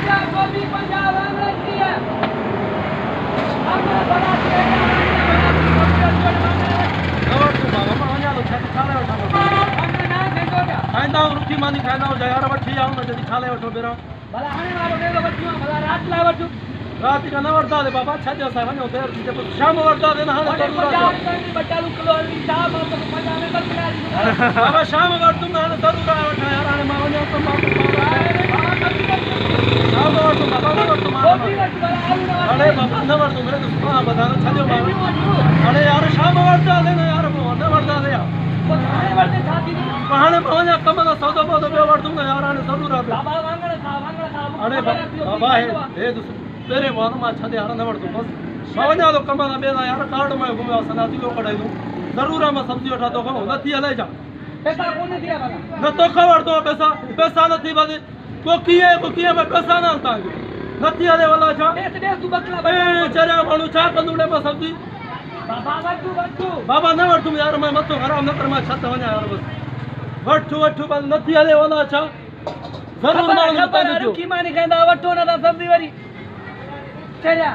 क्या गोभी पंजाब आंगन की है आंगन बना के नवर तू बाबा मां लो छत खा ले वठो आंगन ना खाइदो क्या खाइंदा रुखी मानी खाइंदा हो यार वठी आऊं ना जदी खा ले वठो बेरा भला हाणे वारो दे दो बच्चियों भला रात ला वठो रात का न वरदा दे बाबा छा जसा वनो देर थी जब शाम वरदा दे ना हाने पंजाब करनी बच्चा किलो हल्दी साहब तो पंजाब में बचला बाबा शाम वर तुम ना जरूर आ वठा यार हाने मां वनो तो शाम वर तुम बाबा वर तुम गोभी वठ भला आलू ना अरे बाबा न वर तुम मेरे तो हां बता ना छा जो बाबा अरे यार शाम वरदा दे ना यार वो न वरदा दे यार हाणे वरदे छाती हाने पवना कम का सौदा पौदा बे वर तुम यार हाने जरूर आ बाबा वांगण साहब अरे बाबा हे तेरे मान मा छदे हार न वर तुम बस पवना तो कम का बे यार कार्ड में घुमया सना दिलो कढाई दूं जरूर हम सब्जी उठा तो खाओ नथी हले जा पैसा कोने दिया भला न तो खबर तो पैसा नथी बादे को किए में पैसा ना तांगे नथी हले वाला छा दे तू बकला ए चरा मानु छा कंदुड़े में सब्जी बाबा वठू बाबा न वर तुम यार मैं मत खराब न कर मा छत वना यार बस वठू बल नथी हले वाला छा जरूर मानु खबर रुकी मानी कहंदा वठो ना सब्जी वरी चला